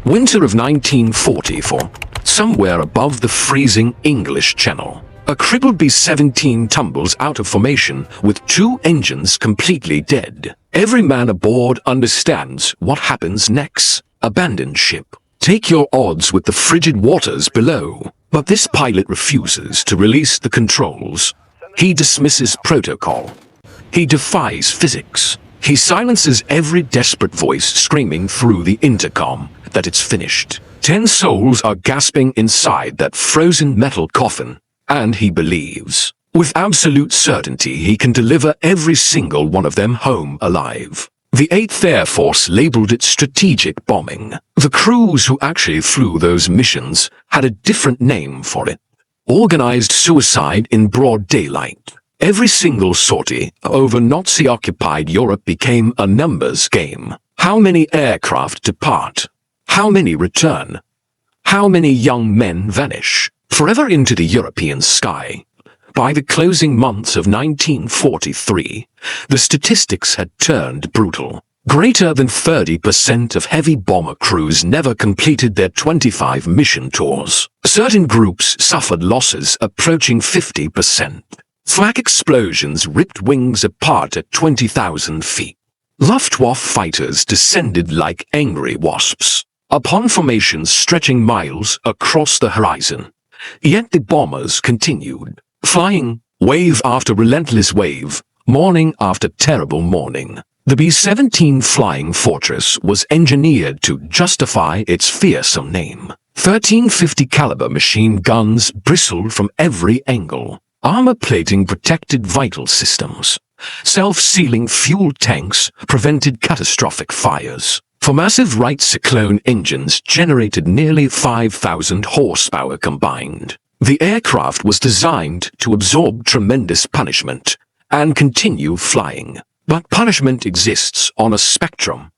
Winter of 1944. Somewhere above the freezing English Channel, a crippled B-17 tumbles out of formation with 2 engines completely dead. Every man aboard understands what happens next. Abandon ship. Take your odds with the frigid waters below. But this pilot refuses to release the controls. He dismisses protocol. He defies physics. He silences every desperate voice screaming through the intercom that it's finished. 10 souls are gasping inside that frozen metal coffin, and he believes, with absolute certainty, he can deliver every single one of them home alive. The 8th Air Force labeled it strategic bombing. The crews who actually flew those missions had a different name for it. Organized suicide in broad daylight. Every single sortie over Nazi-occupied Europe became a numbers game. How many aircraft depart? How many return? How many young men vanish forever into the European sky? By the closing months of 1943, the statistics had turned brutal. Greater than 30% of heavy bomber crews never completed their 25 mission tours. Certain groups suffered losses approaching 50%. Flak explosions ripped wings apart at 20,000 feet. Luftwaffe fighters descended like angry wasps upon formations stretching miles across the horizon. Yet the bombers continued, flying, wave after relentless wave, morning after terrible morning. The B-17 Flying Fortress was engineered to justify its fearsome name. 1350 caliber machine guns bristled from every angle. Armor plating protected vital systems. Self-sealing fuel tanks prevented catastrophic fires. For massive Wright Cyclone engines generated nearly 5,000 horsepower combined. The aircraft was designed to absorb tremendous punishment and continue flying. But punishment exists on a spectrum.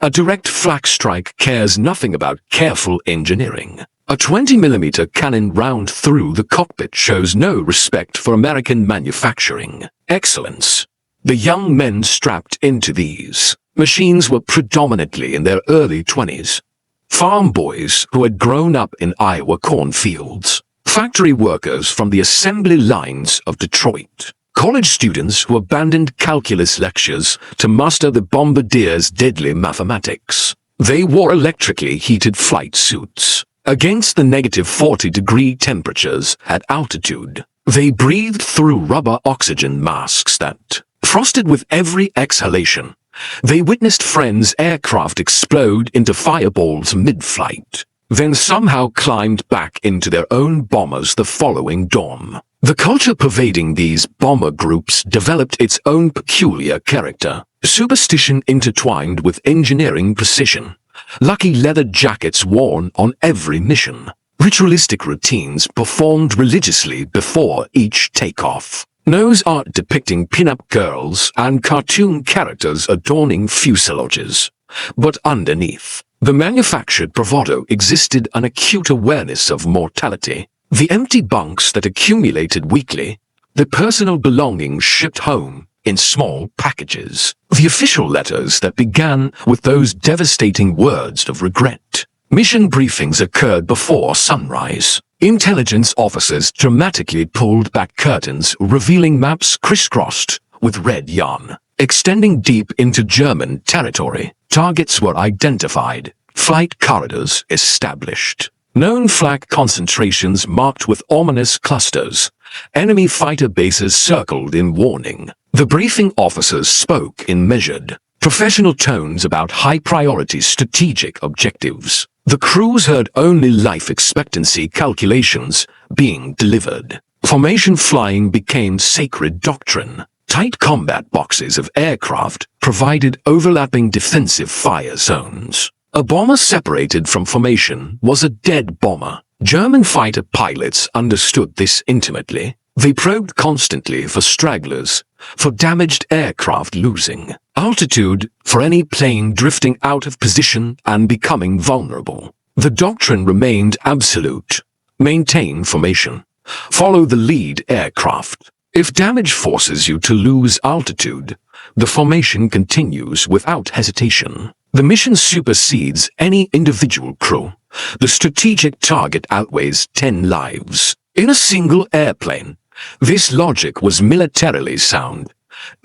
A direct flak strike cares nothing about careful engineering. A 20mm cannon round through the cockpit shows no respect for American manufacturing excellence. The young men strapped into these machines were predominantly in their early 20s. Farm boys who had grown up in Iowa cornfields. Factory workers from the assembly lines of Detroit. College students who abandoned calculus lectures to master the bombardier's deadly mathematics. They wore electrically heated flight suits. Against the negative 40-degree temperatures at altitude, they breathed through rubber oxygen masks that frosted with every exhalation. They witnessed friends' aircraft explode into fireballs mid-flight, then somehow climbed back into their own bombers the following dawn. The culture pervading these bomber groups developed its own peculiar character, superstition intertwined with engineering precision. Lucky leather jackets worn on every mission. Ritualistic routines performed religiously before each takeoff. Nose art depicting pin-up girls and cartoon characters adorning fuselages. But underneath, the manufactured bravado existed an acute awareness of mortality. The empty bunks that accumulated weekly, the personal belongings shipped home in small packages, the official letters that began with those devastating words of regret. Mission briefings occurred before sunrise. Intelligence officers dramatically pulled back curtains revealing maps crisscrossed with red yarn. Extending deep into German territory, targets were identified, flight corridors established. Known flak concentrations marked with ominous clusters. Enemy fighter bases circled in warning. The briefing officers spoke in measured, professional tones about high-priority strategic objectives. The crews heard only life expectancy calculations being delivered. Formation flying became sacred doctrine. Tight combat boxes of aircraft provided overlapping defensive fire zones. A bomber separated from formation was a dead bomber. German fighter pilots understood this intimately. They probed constantly for stragglers, for damaged aircraft losing altitude, for any plane drifting out of position and becoming vulnerable. The doctrine remained absolute. Maintain formation. Follow the lead aircraft. If damage forces you to lose altitude, the formation continues without hesitation. The mission supersedes any individual crew. The strategic target outweighs 10 lives. In a single airplane. This logic was militarily sound.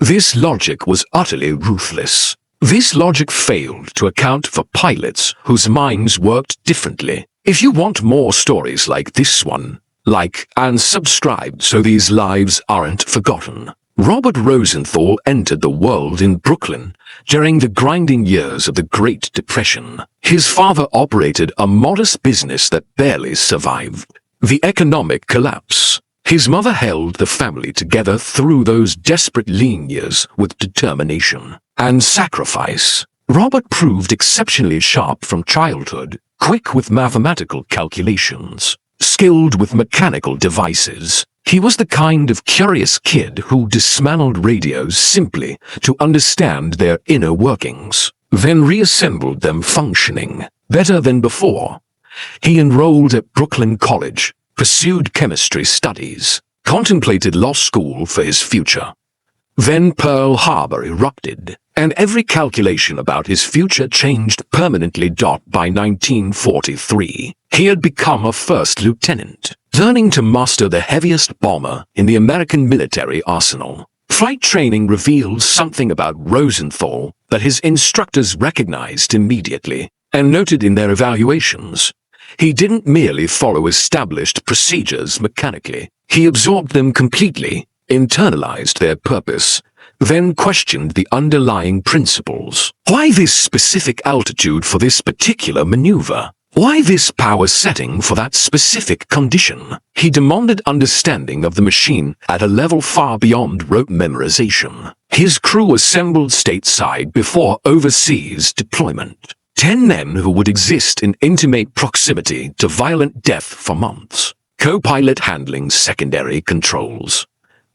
This logic was utterly ruthless. This logic failed to account for pilots whose minds worked differently. If you want more stories like this one, like and subscribe so these lives aren't forgotten. Robert Rosenthal entered the world in Brooklyn during the grinding years of the Great Depression. His father operated a modest business that barely survived the economic collapse. His mother held the family together through those desperate lean years with determination and sacrifice. Robert proved exceptionally sharp from childhood, quick with mathematical calculations, skilled with mechanical devices. He was the kind of curious kid who dismantled radios simply to understand their inner workings, then reassembled them functioning better than before. He enrolled at Brooklyn College, pursued chemistry studies, contemplated law school for his future. Then Pearl Harbor erupted, and every calculation about his future changed permanently. By 1943, he had become a first lieutenant, learning to master the heaviest bomber in the American military arsenal. Flight training revealed something about Rosenthal that his instructors recognized immediately and noted in their evaluations. He didn't merely follow established procedures mechanically. He absorbed them completely, internalized their purpose, then questioned the underlying principles. Why this specific altitude for this particular maneuver? Why this power setting for that specific condition? He demanded understanding of the machine at a level far beyond rote memorization. His crew assembled stateside before overseas deployment. 10 men who would exist in intimate proximity to violent death for months. Co-pilot handling secondary controls.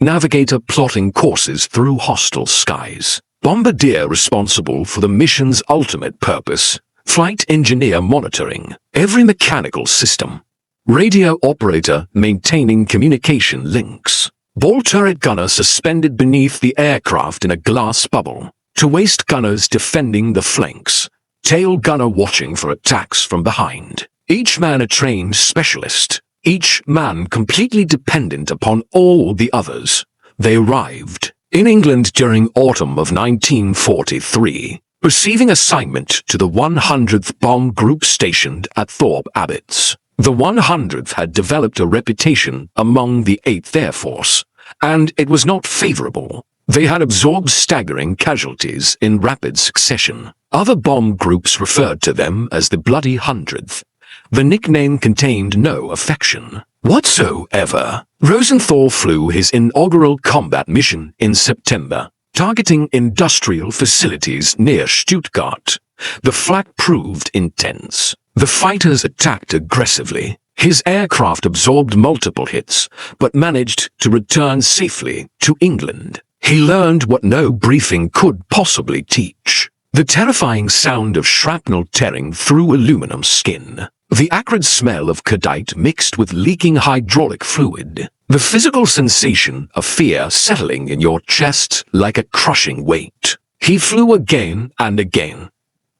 Navigator plotting courses through hostile skies. Bombardier responsible for the mission's ultimate purpose. Flight engineer monitoring every mechanical system. Radio operator maintaining communication links. Ball turret gunner suspended beneath the aircraft in a glass bubble. To waist gunners defending the flanks. Tail gunner watching for attacks from behind. Each man a trained specialist. Each man completely dependent upon all the others. They arrived in England during autumn of 1943, receiving assignment to the 100th Bomb Group stationed at Thorpe Abbotts. The 100th had developed a reputation among the 8th Air Force, and it was not favorable. They had absorbed staggering casualties in rapid succession. Other bomb groups referred to them as the Bloody 100th. The nickname contained no affection whatsoever. Rosenthal flew his inaugural combat mission in September, targeting industrial facilities near Stuttgart. The flak proved intense. The fighters attacked aggressively. His aircraft absorbed multiple hits, but managed to return safely to England. He learned what no briefing could possibly teach. The terrifying sound of shrapnel tearing through aluminum skin. The acrid smell of cordite mixed with leaking hydraulic fluid. The physical sensation of fear settling in your chest like a crushing weight. He flew again and again.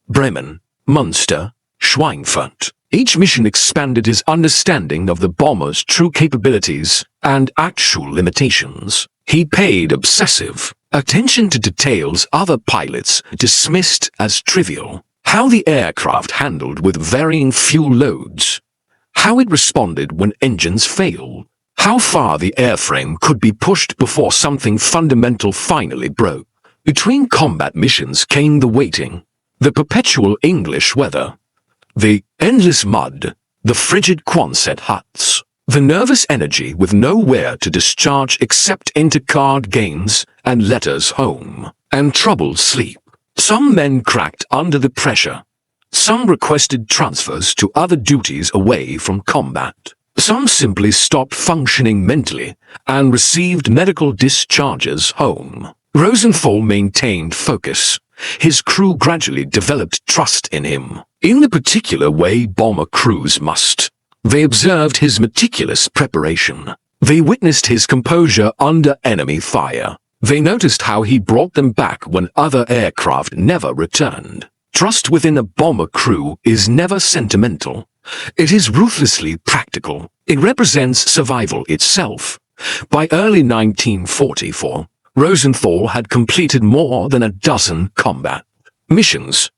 Bremen, Munster, Schweinfurt. Each mission expanded his understanding of the bomber's true capabilities and actual limitations. He paid obsessive attention to details other pilots dismissed as trivial. How the aircraft handled with varying fuel loads. How it responded when engines failed. How far the airframe could be pushed before something fundamental finally broke. Between combat missions came the waiting, the perpetual English weather, the endless mud, the frigid Quonset huts, the nervous energy with nowhere to discharge except into card games and letters home, and troubled sleep. Some men cracked under the pressure. Some requested transfers to other duties away from combat. Some simply stopped functioning mentally and received medical discharges home. Rosenthal maintained focus. His crew gradually developed trust in him, in the particular way bomber crews must. They observed his meticulous preparation. They witnessed his composure under enemy fire. They noticed how he brought them back when other aircraft never returned. Trust within a bomber crew is never sentimental. It is ruthlessly practical. It represents survival itself. By early 1944, Rosenthal had completed more than a dozen combat missions.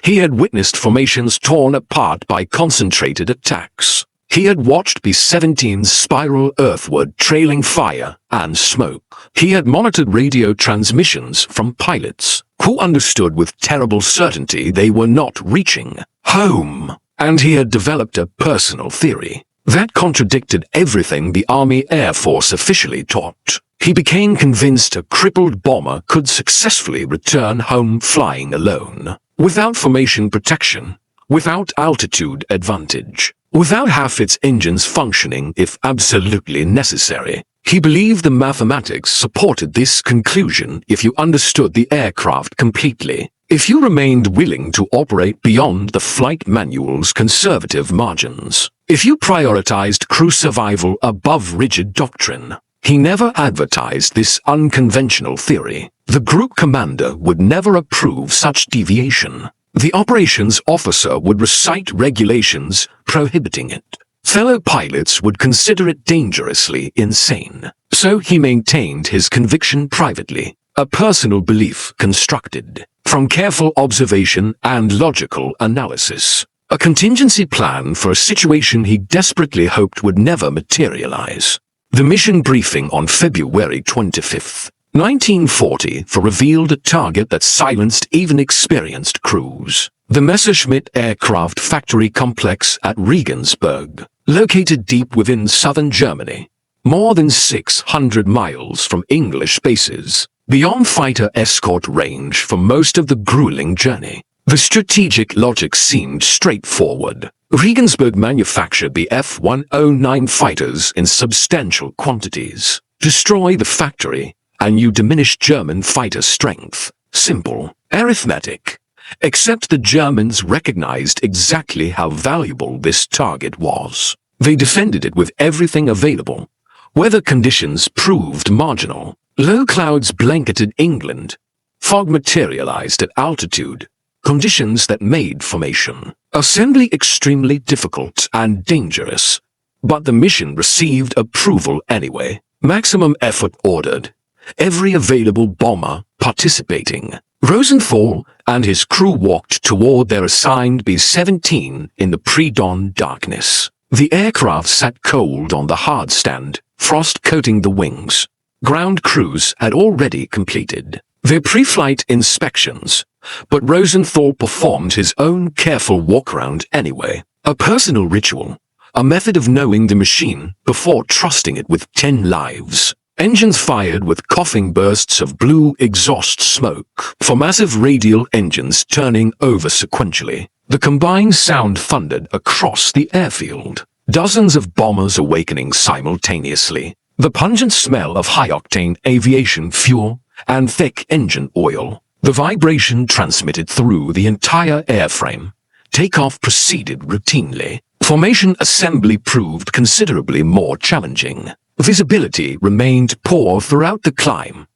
He had witnessed formations torn apart by concentrated attacks. He had watched B-17s spiral earthward, trailing fire and smoke. He had monitored radio transmissions from pilots who understood with terrible certainty they were not reaching home. And he had developed a personal theory that contradicted everything the Army Air Force officially taught. He became convinced a crippled bomber could successfully return home flying alone, without formation protection, without altitude advantage, without half its engines functioning if absolutely necessary. He believed the mathematics supported this conclusion if you understood the aircraft completely, if you remained willing to operate beyond the flight manual's conservative margins, if you prioritized crew survival above rigid doctrine. He never advertised this unconventional theory. The group commander would never approve such deviation. The operations officer would recite regulations prohibiting it. Fellow pilots would consider it dangerously insane. So he maintained his conviction privately, a personal belief constructed from careful observation and logical analysis. A contingency plan for a situation he desperately hoped would never materialize. The mission briefing on February 25, 1940 revealed a target that silenced even experienced crews. The Messerschmitt Aircraft Factory Complex at Regensburg, located deep within southern Germany, more than 600 miles from English bases, beyond fighter escort range for most of the grueling journey. The strategic logic seemed straightforward. Regensburg manufactured the F-109 fighters in substantial quantities. Destroy the factory, and you diminish German fighter strength. Simple arithmetic. Except the Germans recognized exactly how valuable this target was. They defended it with everything available. Weather conditions proved marginal. Low clouds blanketed England. Fog materialized at altitude. Conditions that made formation assembly extremely difficult and dangerous. But the mission received approval anyway. Maximum effort ordered. Every available bomber participating. Rosenthal and his crew walked toward their assigned B-17 in the pre-dawn darkness. The aircraft sat cold on the hard stand, frost coating the wings. Ground crews had already completed their pre-flight inspections, but Rosenthal performed his own careful walkaround anyway. A personal ritual, a method of knowing the machine before trusting it with 10 lives. Engines fired with coughing bursts of blue exhaust smoke for massive radial engines turning over sequentially. The combined sound thundered across the airfield. Dozens of bombers awakening simultaneously. The pungent smell of high-octane aviation fuel and thick engine oil. The vibration transmitted through the entire airframe. Takeoff proceeded routinely. Formation assembly proved considerably more challenging. Visibility remained poor throughout the climb.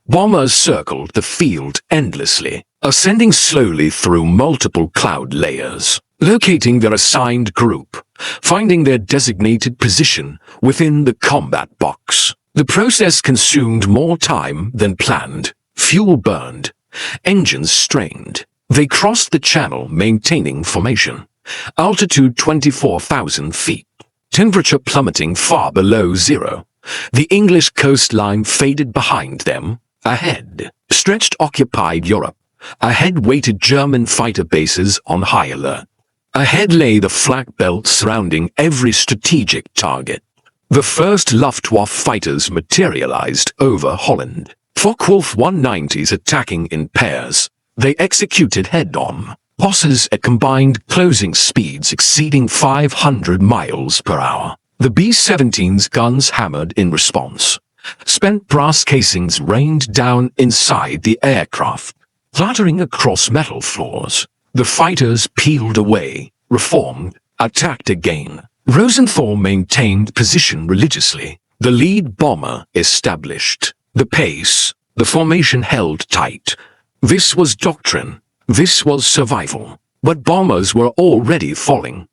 Bombers circled the field endlessly, ascending slowly through multiple cloud layers, locating their assigned group, finding their designated position within the combat box. The process consumed more time than planned. Fuel burned. Engines strained. They crossed the channel maintaining formation. Altitude 24,000 feet. Temperature plummeting far below zero. The English coastline faded behind them. Ahead stretched occupied Europe. Ahead waited German fighter bases on high alert. Ahead lay the flak belt surrounding every strategic target. The first Luftwaffe fighters materialized over Holland. Focke-Wulf 190s attacking in pairs. They executed head-on. Bosses at combined closing speeds exceeding 500 miles per hour. The B-17's guns hammered in response. Spent brass casings rained down inside the aircraft, clattering across metal floors. The fighters peeled away, reformed, attacked again. Rosenthal maintained position religiously. The lead bomber established the pace. The formation held tight. This was doctrine, This was survival. But bombers were already falling.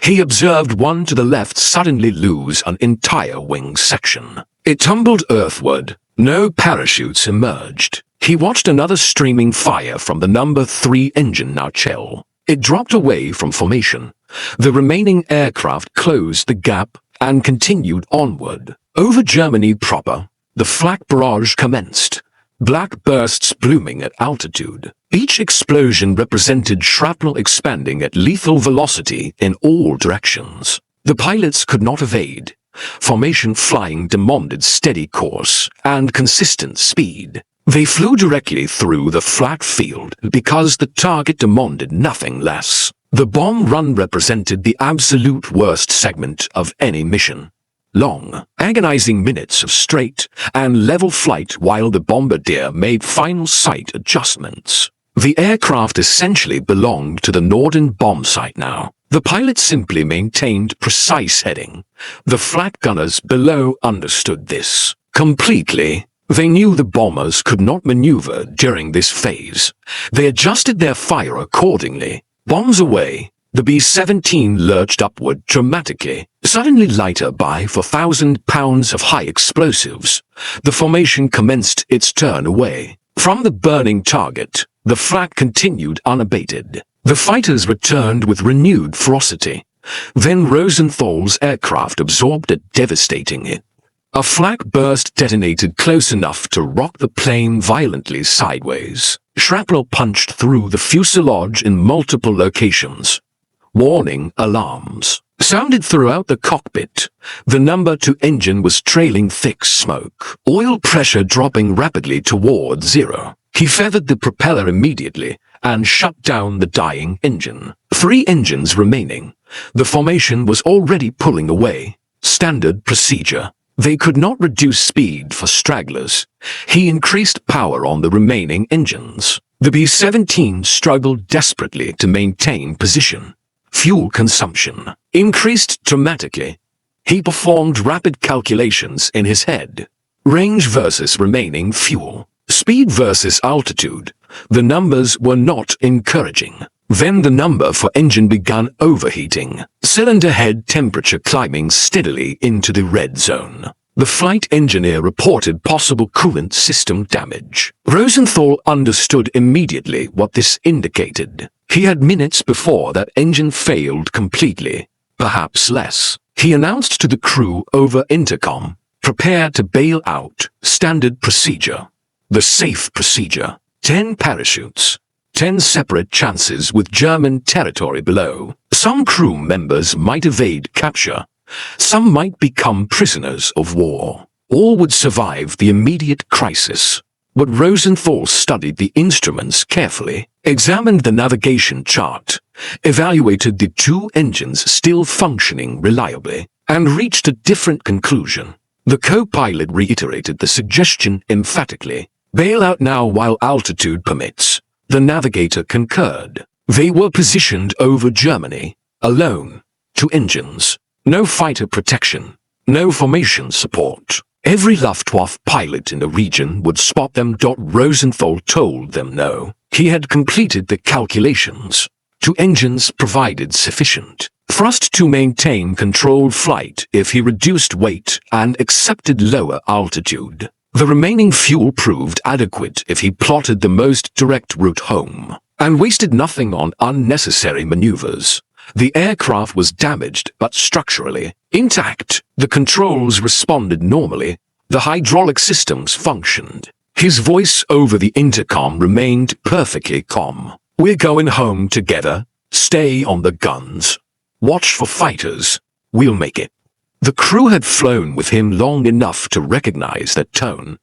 He observed one to the left suddenly lose an entire wing section. It tumbled earthward. No parachutes emerged. He watched another streaming fire from the number 3 engine nacelle. It dropped away from formation. The remaining aircraft closed the gap and continued onward. Over Germany proper, the flak barrage commenced. Black bursts blooming at altitude. Each explosion represented shrapnel expanding at lethal velocity in all directions. The pilots could not evade. Formation flying demanded steady course and consistent speed. They flew directly through the flat field because the target demanded nothing less. The bomb run represented the absolute worst segment of any mission. Long, agonizing minutes of straight and level flight while the bombardier made final sight adjustments. The aircraft essentially belonged to the Norden bomb site now. The pilot simply maintained precise heading. The flak gunners below understood this completely. They knew the bombers could not maneuver during this phase. They adjusted their fire accordingly. Bombs away, the B-17 lurched upward dramatically, suddenly lighter by 4,000 pounds of high explosives. The formation commenced its turn away. From the burning target, the flak continued unabated. The fighters returned with renewed ferocity. Then Rosenthal's aircraft absorbed a devastating hit. A flak burst detonated close enough to rock the plane violently sideways. Shrapnel punched through the fuselage in multiple locations. Warning alarms sounded throughout the cockpit. The number 2 engine was trailing thick smoke, oil pressure dropping rapidly toward zero. He feathered the propeller immediately and shut down the dying engine. 3 engines remaining. The formation was already pulling away. Standard procedure. They could not reduce speed for stragglers. He increased power on the remaining engines. The B-17 struggled desperately to maintain position. Fuel consumption increased dramatically. He performed rapid calculations in his head. Range versus remaining fuel. Speed versus altitude. The numbers were not encouraging. Then the number for engine began overheating. Cylinder head temperature climbing steadily into the red zone. The flight engineer reported possible coolant system damage. Rosenthal understood immediately what this indicated. He had minutes before that engine failed completely, perhaps less. He announced to the crew over intercom, "Prepare to bail out, standard procedure." The safe procedure. 10 parachutes. 10 separate chances with German territory below. Some crew members might evade capture. Some might become prisoners of war. All would survive the immediate crisis. But Rosenthal studied the instruments carefully, examined the navigation chart, evaluated the 2 engines still functioning reliably, and reached a different conclusion. The co-pilot reiterated the suggestion emphatically. "Bail out now while altitude permits." The navigator concurred. They were positioned over Germany, alone. 2 engines. No fighter protection. No formation support. Every Luftwaffe pilot in the region would spot them. Rosenthal told them no. He had completed the calculations. 2 engines provided sufficient thrust to maintain controlled flight if he reduced weight and accepted lower altitude. The remaining fuel proved adequate if he plotted the most direct route home, and wasted nothing on unnecessary maneuvers. The aircraft was damaged but structurally intact. The controls responded normally. The hydraulic systems functioned. His voice over the intercom remained perfectly calm. "We're going home together. Stay on the guns. Watch for fighters. We'll make it." The crew had flown with him long enough to recognize that tone.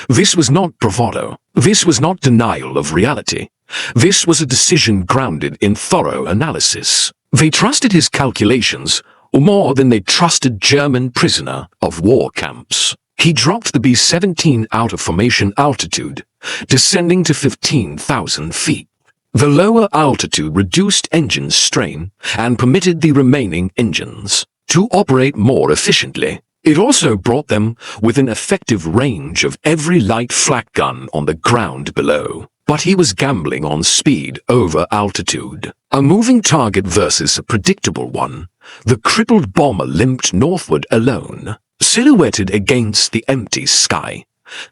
This was not bravado. This was not denial of reality. This was a decision grounded in thorough analysis. They trusted his calculations more than they trusted German prisoner of war camps. He dropped the B-17 out of formation altitude, descending to 15,000 feet. The lower altitude reduced engine strain and permitted the remaining engines to operate more efficiently. It also brought them within effective range of every light flak gun on the ground below. But he was gambling on speed over altitude. A moving target versus a predictable one. The crippled bomber limped northward alone, silhouetted against the empty sky.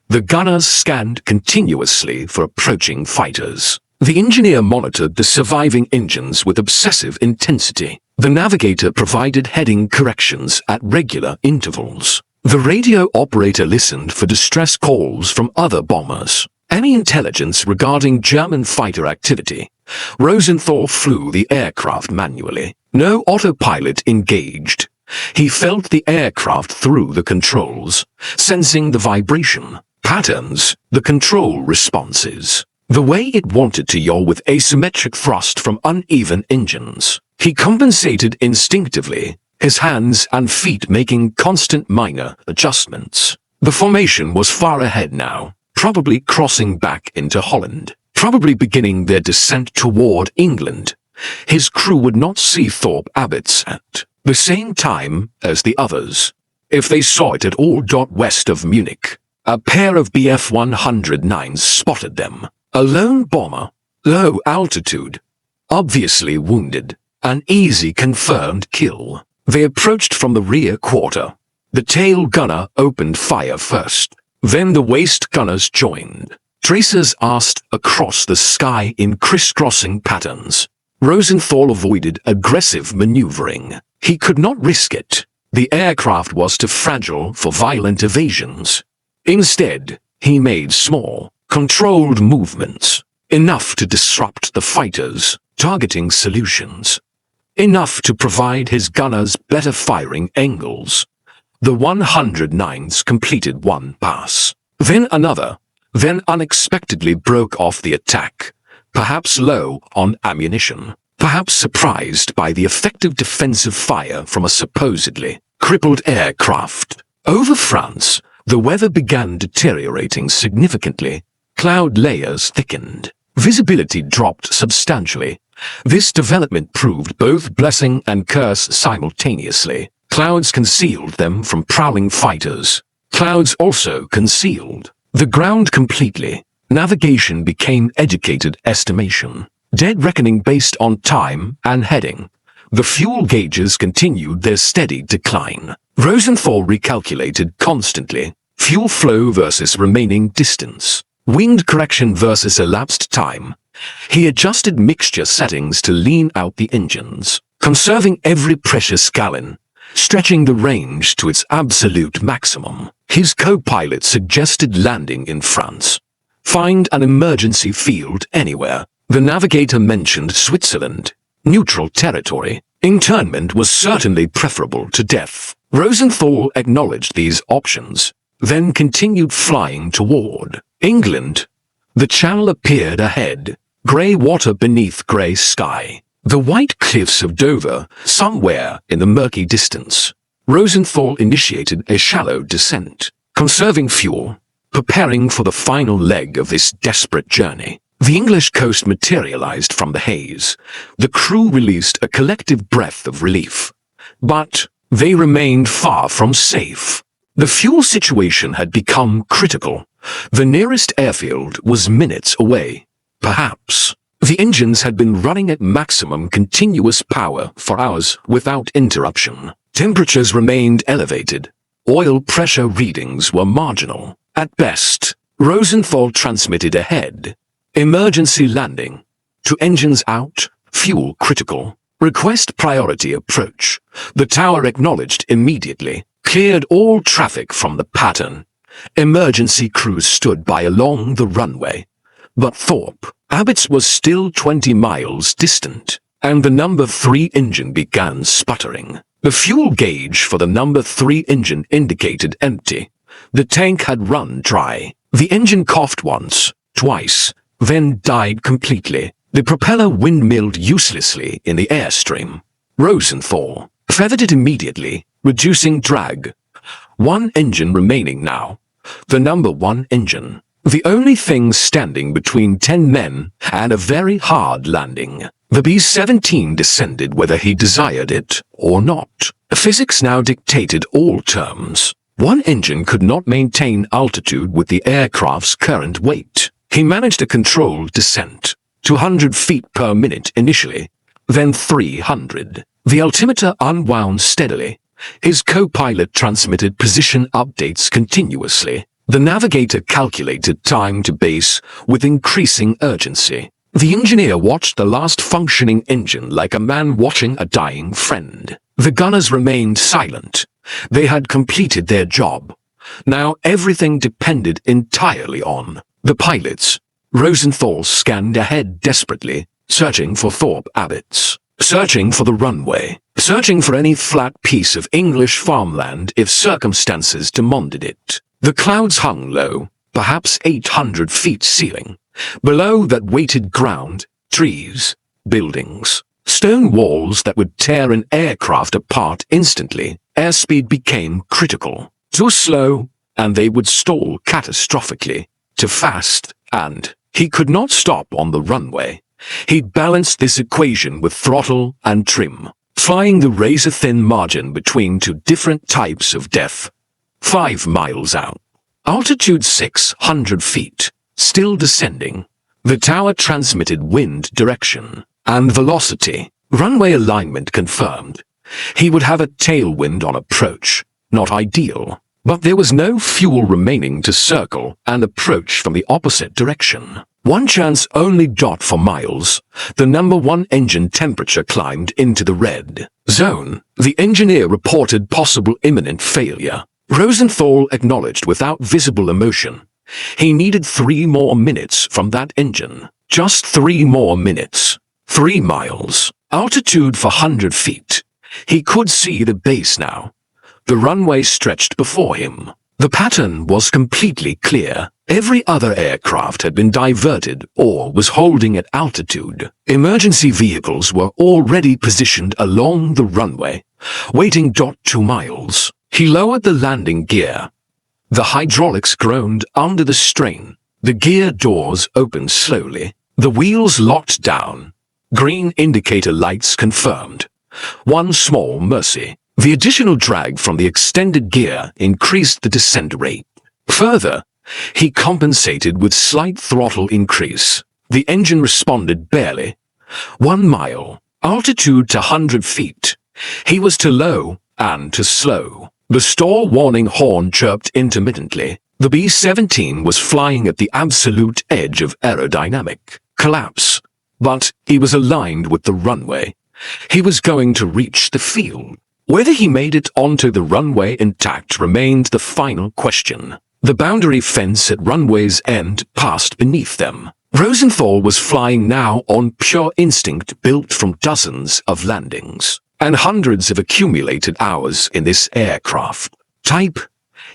The gunners scanned continuously for approaching fighters. The engineer monitored the surviving engines with obsessive intensity. The navigator provided heading corrections at regular intervals. The radio operator listened for distress calls from other bombers. Any intelligence regarding German fighter activity. Rosenthal flew the aircraft manually. No autopilot engaged. He felt the aircraft through the controls, sensing the vibration, patterns, the control responses. The way it wanted to yaw with asymmetric thrust from uneven engines. He compensated instinctively, his hands and feet making constant minor adjustments. The formation was far ahead now, probably crossing back into Holland, probably beginning their descent toward England. His crew would not see Thorpe Abbotts at the same time as the others. If they saw it at all west of Munich, a pair of Bf-109s spotted them. A lone bomber, low altitude, obviously wounded, an easy confirmed kill. They approached from the rear quarter. The tail gunner opened fire first. Then the waist gunners joined. Tracers asked across the sky in crisscrossing patterns. Rosenthal avoided aggressive maneuvering. He could not risk it. The aircraft was too fragile for violent evasions. Instead, he made small, controlled movements, enough to disrupt the fighters' targeting solutions, enough to provide his gunners better firing angles. The 109s completed one pass, then another, then unexpectedly broke off the attack, perhaps low on ammunition, perhaps surprised by the effective defensive fire from a supposedly crippled aircraft. Over France, the weather began deteriorating significantly. Cloud layers thickened. Visibility dropped substantially. This development proved both blessing and curse simultaneously. Clouds concealed them from prowling fighters. Clouds also concealed the ground completely. Navigation became educated estimation. Dead reckoning based on time and heading. The fuel gauges continued their steady decline. Rosenthal recalculated constantly. Fuel flow versus remaining distance. Wind correction versus elapsed time. He adjusted mixture settings to lean out the engines, conserving every precious gallon, stretching the range to its absolute maximum. His co-pilot suggested landing in France. Find an emergency field anywhere. The navigator mentioned Switzerland. Neutral territory. Internment was certainly preferable to death. Rosenthal acknowledged these options, then continued flying toward England. The channel appeared ahead, grey water beneath grey sky. The white cliffs of Dover, somewhere in the murky distance. Rosenthal initiated a shallow descent, conserving fuel, preparing for the final leg of this desperate journey. The English coast materialized from the haze. The crew released a collective breath of relief. But they remained far from safe. The fuel situation had become critical. The nearest airfield was minutes away. Perhaps the engines had been running at maximum continuous power for hours without interruption. Temperatures remained elevated. Oil pressure readings were marginal. At best, Rosenthal transmitted ahead. Emergency landing. To engines out, fuel critical. Request priority approach. The tower acknowledged immediately. Cleared all traffic from the pattern. Emergency crews stood by along the runway. But Thorpe Abbotts was still 20 miles distant, and the number 3 engine began sputtering. The fuel gauge for the number 3 engine indicated empty. The tank had run dry. The engine coughed once, twice, then died completely. The propeller windmilled uselessly in the airstream. Rosenthal feathered it immediately, reducing drag. 1 engine remaining now. The number 1 engine. The only thing standing between 10 men and a very hard landing. The B-17 descended whether he desired it or not. Physics now dictated all terms. 1 engine could not maintain altitude with the aircraft's current weight. He managed a controlled descent, 200 feet per minute initially, then 300. The altimeter unwound steadily. His co-pilot transmitted position updates continuously. The navigator calculated time to base with increasing urgency. The engineer watched the last functioning engine like a man watching a dying friend. The gunners remained silent. They had completed their job. Now everything depended entirely on the pilots. Rosenthal scanned ahead desperately, searching for Thorpe Abbots, searching for the runway, searching for any flat piece of English farmland if circumstances demanded it. The clouds hung low, perhaps 800 feet ceiling. Below that weighted ground, trees, buildings, stone walls that would tear an aircraft apart instantly. Airspeed became critical. Too slow, and they would stall catastrophically. Too fast, and he could not stop on the runway. He balanced this equation with throttle and trim, flying the razor-thin margin between two different types of death. 5 miles out. Altitude 600 feet. Still descending. The tower transmitted wind direction and velocity. Runway alignment confirmed. He would have a tailwind on approach. Not ideal. But there was no fuel remaining to circle and approach from the opposite direction. One chance only. For miles. The number 1 engine temperature climbed into the red zone. The engineer reported possible imminent failure. Rosenthal acknowledged without visible emotion. He needed 3 more minutes from that engine. Just 3 more minutes. 3 miles. Altitude 400 feet. He could see the base now. The runway stretched before him. The pattern was completely clear. Every other aircraft had been diverted or was holding at altitude. Emergency vehicles were already positioned along the runway, waiting. 2 miles. He lowered the landing gear. The hydraulics groaned under the strain. The gear doors opened slowly. The wheels locked down. Green indicator lights confirmed. One small mercy. The additional drag from the extended gear increased the descent rate. Further, he compensated with slight throttle increase. The engine responded barely. 1 mile. Altitude 100 feet. He was too low and too slow. The stall warning horn chirped intermittently. The B-17 was flying at the absolute edge of aerodynamic collapse. But he was aligned with the runway. He was going to reach the field. Whether he made it onto the runway intact remained the final question. The boundary fence at runway's end passed beneath them. Rosenthal was flying now on pure instinct built from dozens of landings and hundreds of accumulated hours in this aircraft type.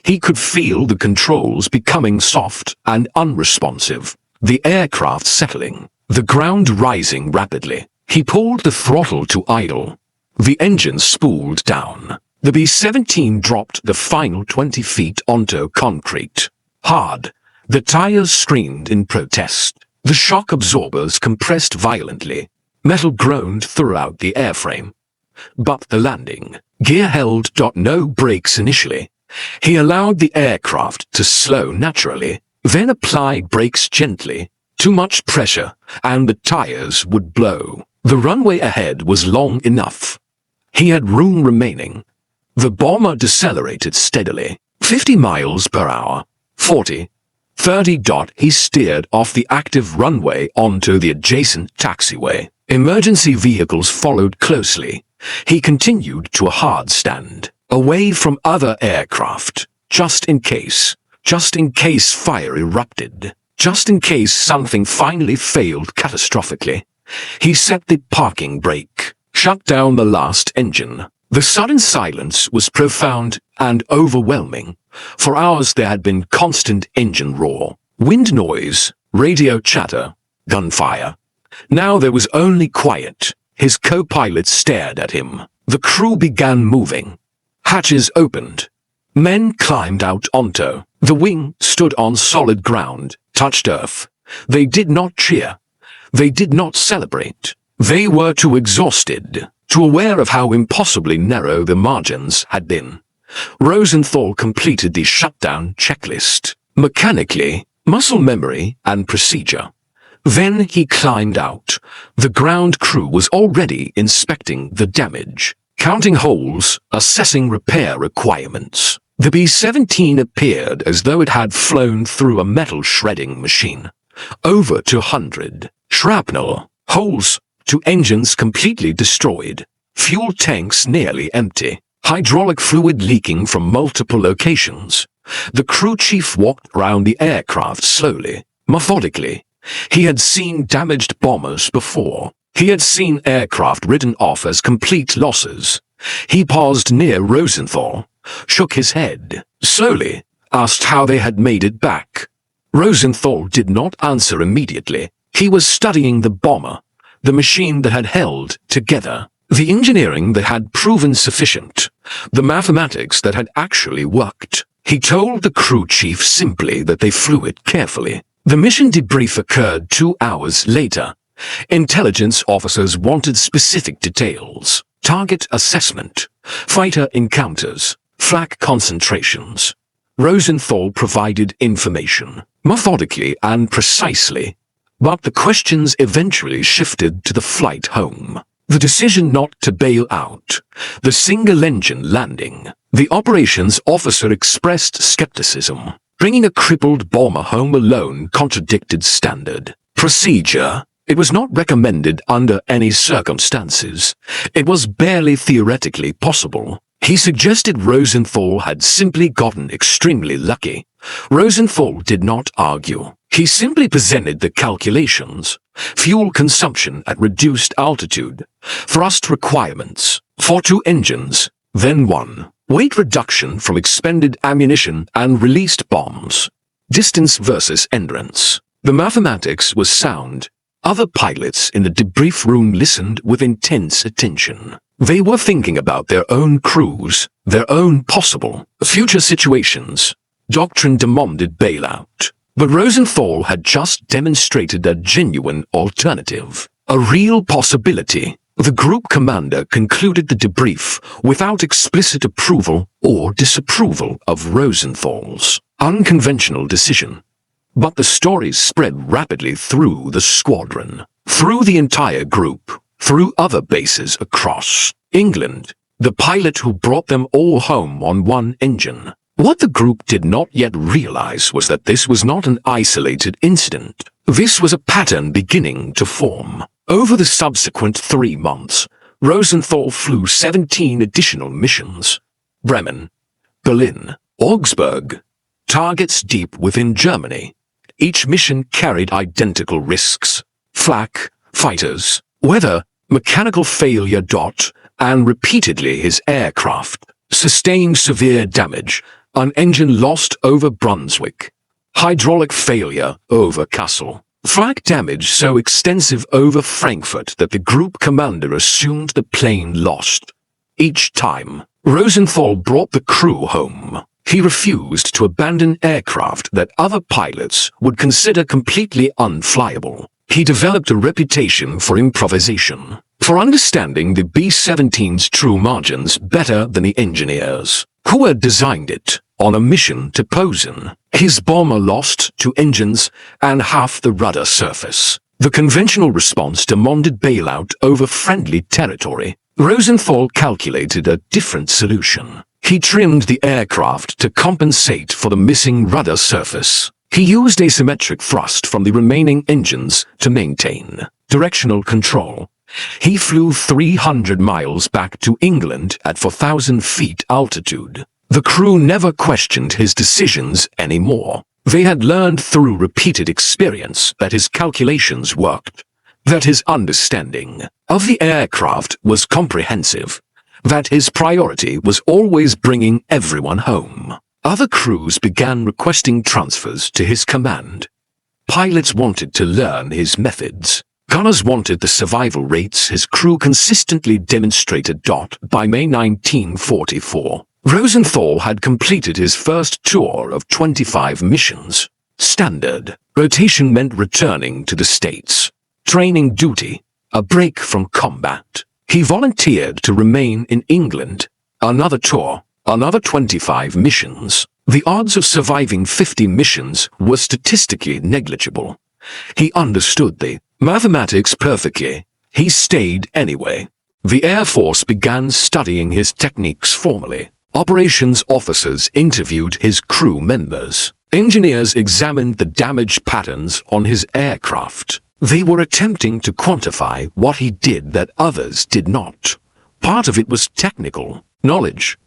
He could feel the controls becoming soft and unresponsive, the aircraft settling, the ground rising rapidly. He pulled the throttle to idle. The engine spooled down. The B-17 dropped the final 20 feet onto concrete. Hard. The tires screamed in protest. The shock absorbers compressed violently. Metal groaned throughout the airframe. But the landing gear held. No brakes initially. He allowed the aircraft to slow naturally, then applied brakes gently. Too much pressure, and the tires would blow. The runway ahead was long enough. He had room remaining. The bomber decelerated steadily. 50 miles per hour. 40. 30. He steered off the active runway onto the adjacent taxiway. Emergency vehicles followed closely. He continued to a hard stand, away from other aircraft, just in case fire erupted, just in case something finally failed catastrophically. He set the parking brake, shut down the last engine. The sudden silence was profound and overwhelming. For hours there had been constant engine roar, wind noise, radio chatter, gunfire. Now there was only quiet. His co-pilot stared at him. The crew began moving. Hatches opened. Men climbed out onto the wing, stood on solid ground, touched earth. They did not cheer. They did not celebrate. They were too exhausted, too aware of how impossibly narrow the margins had been. Rosenthal completed the shutdown checklist. Mechanically, muscle memory, and procedure. Then he climbed out. The ground crew was already inspecting the damage, counting holes, assessing repair requirements. The B-17 appeared as though it had flown through a metal shredding machine. Over 200 shrapnel holes, 2 engines completely destroyed, fuel tanks nearly empty, hydraulic fluid leaking from multiple locations. The crew chief walked around the aircraft slowly, methodically. He had seen damaged bombers before. He had seen aircraft written off as complete losses. He paused near Rosenthal, shook his head, slowly, asked how they had made it back. Rosenthal did not answer immediately. He was studying the bomber, the machine that had held together, the engineering that had proven sufficient, the mathematics that had actually worked. He told the crew chief simply that they flew it carefully. The mission debrief occurred 2 hours later. Intelligence officers wanted specific details: target assessment, fighter encounters, flak concentrations. Rosenthal provided information, methodically and precisely, but the questions eventually shifted to the flight home. The decision not to bail out, the single-engine landing. The operations officer expressed skepticism. Bringing a crippled bomber home alone contradicted standard procedure. It was not recommended under any circumstances. It was barely theoretically possible. He suggested Rosenthal had simply gotten extremely lucky. Rosenthal did not argue. He simply presented the calculations: fuel consumption at reduced altitude, thrust requirements for 2 engines, then 1, weight reduction from expended ammunition and released bombs, distance versus endurance. The mathematics was sound. Other pilots in the debrief room listened with intense attention. They were thinking about their own crews, their own possible future situations. Doctrine demanded bailout, but Rosenthal had just demonstrated a genuine alternative, a real possibility. The group commander concluded the debrief without explicit approval or disapproval of Rosenthal's unconventional decision. But the stories spread rapidly through the squadron, through the entire group, through other bases across England. The pilot who brought them all home on 1 engine. What the group did not yet realize was that this was not an isolated incident. This was a pattern beginning to form. Over the subsequent 3 months, Rosenthal flew 17 additional missions. Bremen, Berlin, Augsburg, targets deep within Germany. Each mission carried identical risks: flak, fighters, weather, mechanical failure. And repeatedly his aircraft sustained severe damage. An engine lost over Brunswick, hydraulic failure over Kassel, flak damage so extensive over Frankfurt that the group commander assumed the plane lost. Each time, Rosenthal brought the crew home. He refused to abandon aircraft that other pilots would consider completely unflyable. He developed a reputation for improvisation, for understanding the B-17's true margins better than the engineers who had designed it. On a mission to Posen, his bomber lost 2 engines and half the rudder surface. The conventional response demanded bailout over friendly territory. Rosenthal calculated a different solution. He trimmed the aircraft to compensate for the missing rudder surface. He used asymmetric thrust from the remaining engines to maintain directional control. He flew 300 miles back to England at 4,000 feet altitude. The crew never questioned his decisions anymore. They had learned through repeated experience that his calculations worked, that his understanding of the aircraft was comprehensive, that his priority was always bringing everyone home. Other crews began requesting transfers to his command. Pilots wanted to learn his methods. Gunners wanted the survival rates his crew consistently demonstrated. By May 1944, Rosenthal had completed his first tour of 25 missions. Standard rotation meant returning to the States. Training duty, a break from combat. He volunteered to remain in England. Another tour, another 25 missions. The odds of surviving 50 missions were statistically negligible. He understood the mathematics perfectly. He stayed anyway. The Air Force began studying his techniques formally. Operations officers interviewed his crew members. Engineers examined the damage patterns on his aircraft. They were attempting to quantify what he did that others did not. Part of it was technical knowledge.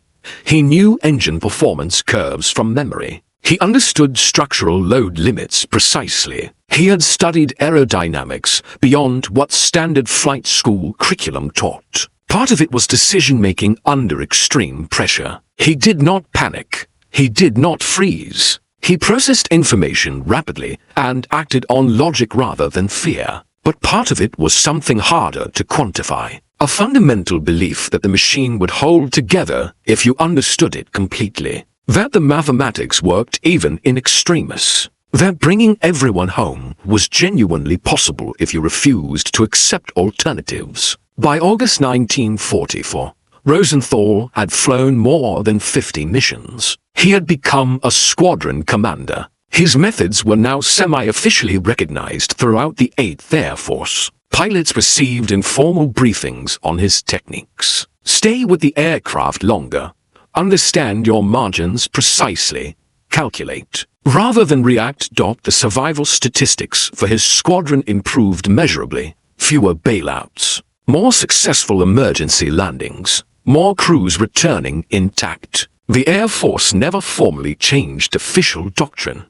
He knew engine performance curves from memory. He understood structural load limits precisely. He had studied aerodynamics beyond what standard flight school curriculum taught. Part of it was decision-making under extreme pressure. He did not panic. He did not freeze. He processed information rapidly and acted on logic rather than fear. But part of it was something harder to quantify. A fundamental belief that the machine would hold together if you understood it completely. That the mathematics worked even in extremis. That bringing everyone home was genuinely possible if you refused to accept alternatives. By August 1944, Rosenthal had flown more than 50 missions. He had become a squadron commander. His methods were now semi-officially recognized throughout the 8th Air Force. Pilots received informal briefings on his techniques. Stay with the aircraft longer. Understand your margins precisely. Calculate. Rather than react. The survival statistics for his squadron improved measurably. Fewer bailouts. More successful emergency landings. More crews returning intact. The Air Force never formally changed official doctrine.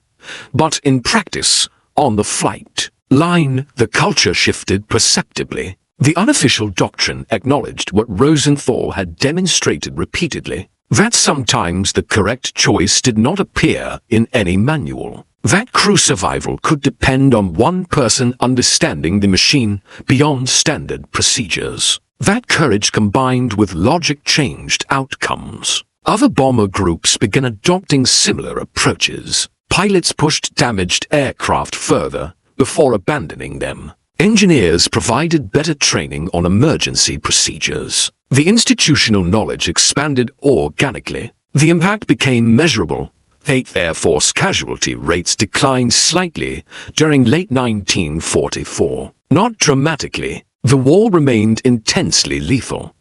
But in practice, on the flight line, the culture shifted perceptibly. The unofficial doctrine acknowledged what Rosenthal had demonstrated repeatedly, that sometimes the correct choice did not appear in any manual. That crew survival could depend on one person understanding the machine beyond standard procedures. That courage combined with logic changed outcomes. Other bomber groups began adopting similar approaches. Pilots pushed damaged aircraft further before abandoning them. Engineers provided better training on emergency procedures. The institutional knowledge expanded organically. The impact became measurable. 8th Air Force casualty rates declined slightly during late 1944. Not dramatically. The war remained intensely lethal.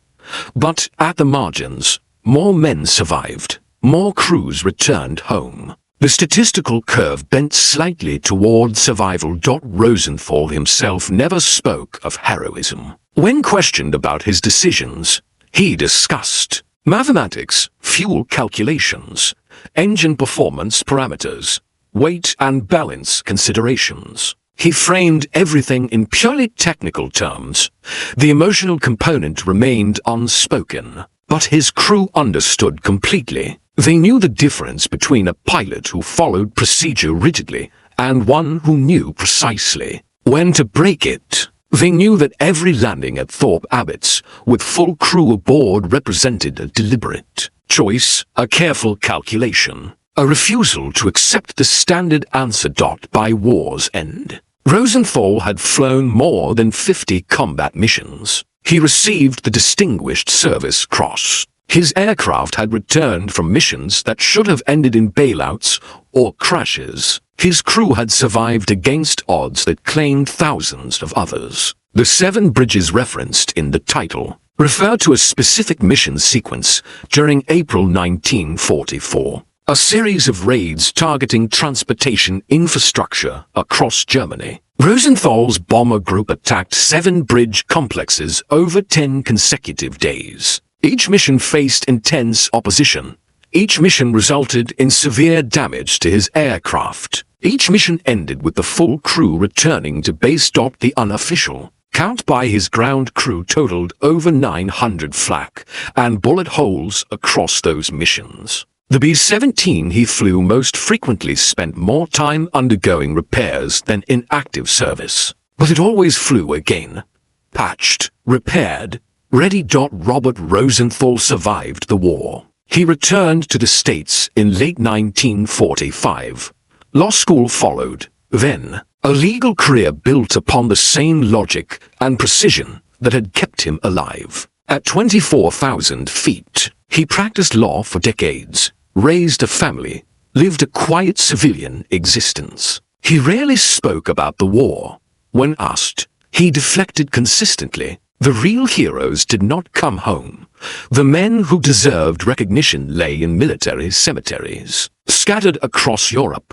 But at the margins, more men survived. More crews returned home. The statistical curve bent slightly toward survival. Rosenthal himself never spoke of heroism. When questioned about his decisions, he discussed mathematics, fuel calculations, engine performance parameters, weight and balance considerations. He framed everything in purely technical terms. The emotional component remained unspoken, but his crew understood completely. They knew the difference between a pilot who followed procedure rigidly and one who knew precisely when to break it. They knew that every landing at Thorpe Abbotts with full crew aboard represented a deliberate choice, a careful calculation, a refusal to accept the standard answer. By war's end, Rosenthal had flown more than 50 combat missions. He received the Distinguished Service Cross. His aircraft had returned from missions that should have ended in bailouts or crashes. His crew had survived against odds that claimed thousands of others. The 7 bridges referenced in the title refer to a specific mission sequence during April 1944. A series of raids targeting transportation infrastructure across Germany. Rosenthal's bomber group attacked 7 bridge complexes over 10 consecutive days. Each mission faced intense opposition. Each mission resulted in severe damage to his aircraft. Each mission ended with the full crew returning to base. The unofficial count by his ground crew totaled over 900 flak and bullet holes across those missions. The B-17 he flew most frequently spent more time undergoing repairs than in active service. But it always flew again. Patched, repaired, ready. Robert Rosenthal survived the war. He returned to the States in late 1945. Law school followed. Then, a legal career built upon the same logic and precision that had kept him alive. At 24,000 feet, he practiced law for decades, raised a family, lived a quiet civilian existence. He rarely spoke about the war. When asked, he deflected consistently. The real heroes did not come home. The men who deserved recognition lay in military cemeteries, scattered across Europe.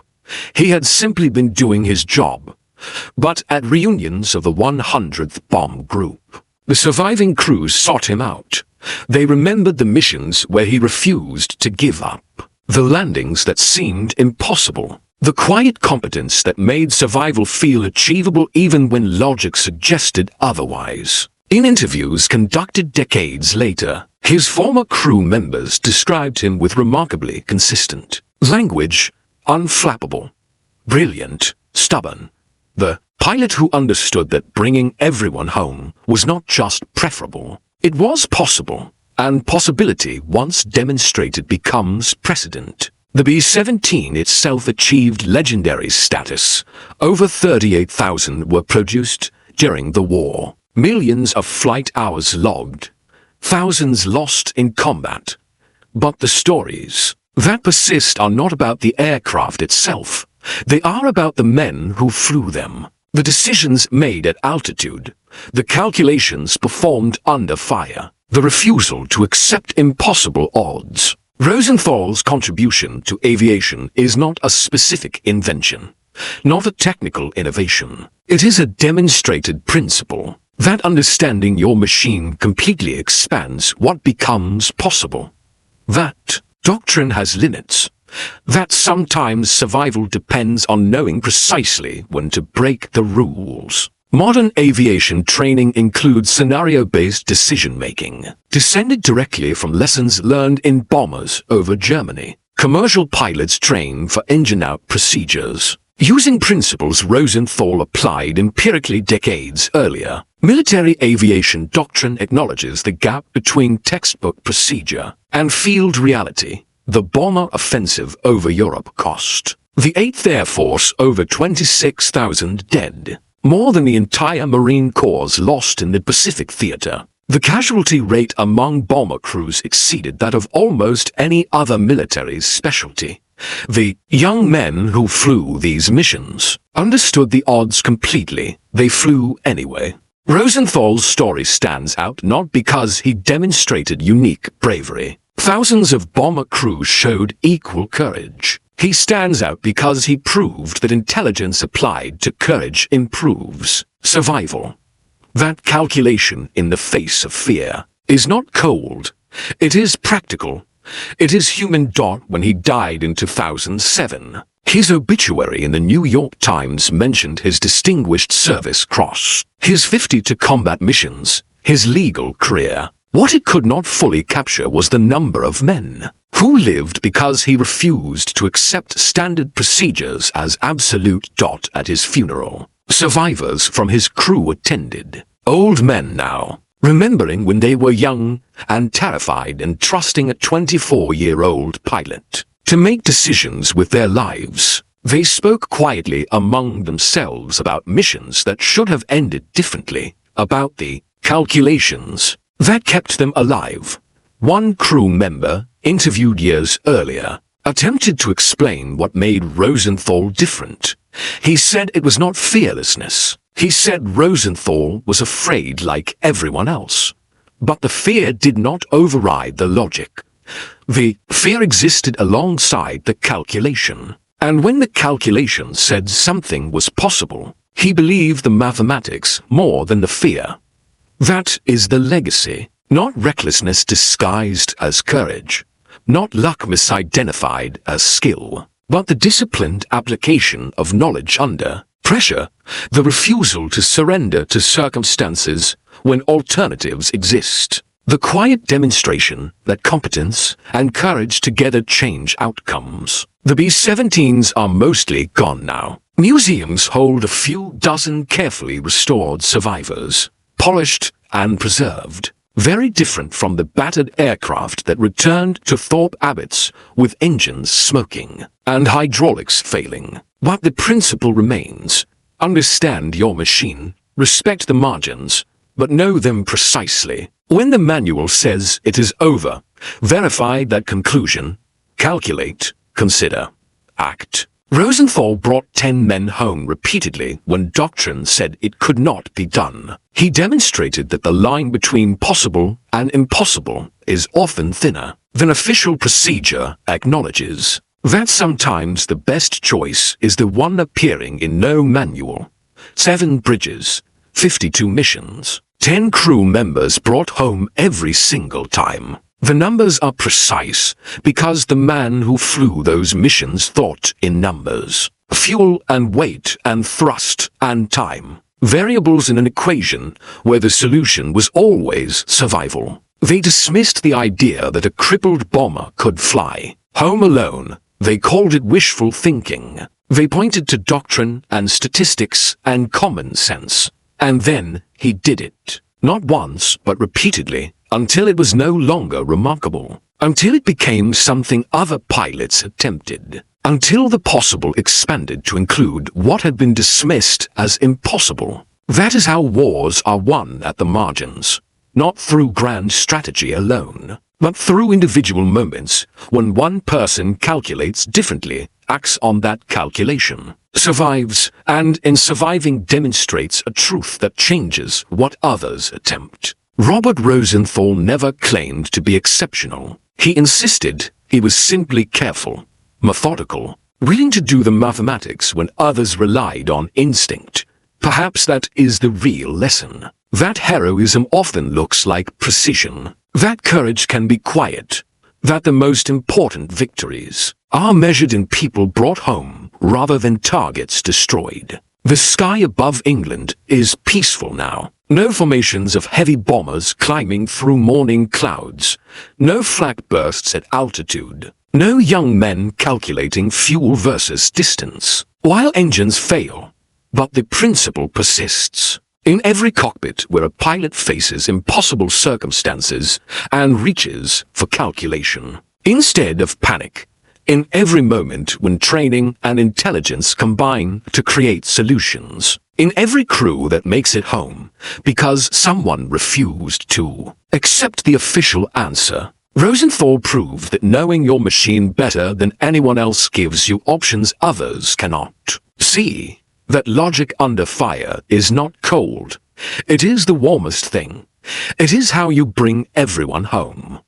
He had simply been doing his job. But at reunions of the 100th Bomb Group, the surviving crews sought him out. They remembered the missions where he refused to give up, the landings that seemed impossible, the quiet competence that made survival feel achievable even when logic suggested otherwise. In interviews conducted decades later, his former crew members described him with remarkably consistent language: unflappable, brilliant, stubborn. The pilot who understood that bringing everyone home was not just preferable, it was possible, and possibility once demonstrated becomes precedent. The B-17 itself achieved legendary status. Over 38,000 were produced during the war. Millions of flight hours logged. Thousands lost in combat. But the stories that persist are not about the aircraft itself. They are about the men who flew them. The decisions made at altitude. The calculations performed under fire. The refusal to accept impossible odds. Rosenthal's contribution to aviation is not a specific invention, not a technical innovation. It is a demonstrated principle that understanding your machine completely expands what becomes possible. That doctrine has limits. That sometimes survival depends on knowing precisely when to break the rules. Modern aviation training includes scenario-based decision-making, descended directly from lessons learned in bombers over Germany. Commercial pilots train for engine-out procedures, using principles Rosenthal applied empirically decades earlier. Military aviation doctrine acknowledges the gap between textbook procedure and field reality. The bomber offensive over Europe cost the 8th Air Force over 26,000 dead. More than the entire Marine Corps lost in the Pacific theater. The casualty rate among bomber crews exceeded that of almost any other military specialty. The young men who flew these missions understood the odds completely. They flew anyway. Rosenthal's story stands out not because he demonstrated unique bravery. Thousands of bomber crews showed equal courage. He stands out because he proved that intelligence applied to courage improves survival. That calculation in the face of fear is not cold. It is practical. It is human. When he died in 2007, his obituary in the New York Times mentioned his Distinguished Service Cross, his 50 combat missions, his legal career. What it could not fully capture was the number of men who lived because he refused to accept standard procedures as absolute. At his funeral, survivors from his crew attended. Old men now, remembering when they were young and terrified and trusting a 24-year-old pilot to make decisions with their lives. They spoke quietly among themselves about missions that should have ended differently, about the calculations that kept them alive. One crew member, interviewed years earlier, attempted to explain what made Rosenthal different. He said it was not fearlessness. He said Rosenthal was afraid like everyone else. But the fear did not override the logic. The fear existed alongside the calculation. And when the calculation said something was possible, he believed the mathematics more than the fear. That is the legacy. Not recklessness disguised as courage, not luck misidentified as skill, but the disciplined application of knowledge under pressure, the refusal to surrender to circumstances when alternatives exist, the quiet demonstration that competence and courage together change outcomes. The B-17s are mostly gone now. Museums hold a few dozen carefully restored survivors, polished and preserved. Very different from the battered aircraft that returned to Thorpe Abbotts with engines smoking and hydraulics failing. But the principle remains. Understand your machine, respect the margins, but know them precisely. When the manual says it is over, verify that conclusion, calculate, consider. act. Rosenthal brought 10 men home repeatedly when doctrine said it could not be done. He demonstrated that the line between possible and impossible is often thinner than official procedure acknowledges. That sometimes the best choice is the one appearing in no manual. 7 bridges, 52 missions, 10 crew members brought home every single time. The numbers are precise because the man who flew those missions thought in numbers. Fuel and weight and thrust and time. Variables in an equation where the solution was always survival. They dismissed the idea that a crippled bomber could fly. Home alone, they called it wishful thinking. They pointed to doctrine and statistics and common sense. And then he did it. Not once, but repeatedly. Until it was no longer remarkable. Until it became something other pilots attempted. Until the possible expanded to include what had been dismissed as impossible. That is how wars are won at the margins. Not through grand strategy alone, but through individual moments when one person calculates differently, acts on that calculation, survives, and in surviving demonstrates a truth that changes what others attempt. Robert Rosenthal never claimed to be exceptional. He insisted he was simply careful, methodical, willing to do the mathematics when others relied on instinct. Perhaps that is the real lesson. That heroism often looks like precision. That courage can be quiet. That the most important victories are measured in people brought home rather than targets destroyed. The sky above England is peaceful now. No formations of heavy bombers climbing through morning clouds. No flak bursts at altitude. No young men calculating fuel versus distance. While engines fail, but the principle persists. In every cockpit where a pilot faces impossible circumstances and reaches for calculation. Instead of panic. In every moment when training and intelligence combine to create solutions. In every crew that makes it home, because someone refused to accept the official answer. Rosenthal proved that knowing your machine better than anyone else gives you options others cannot. See, that logic under fire is not cold. It is the warmest thing. It is how you bring everyone home.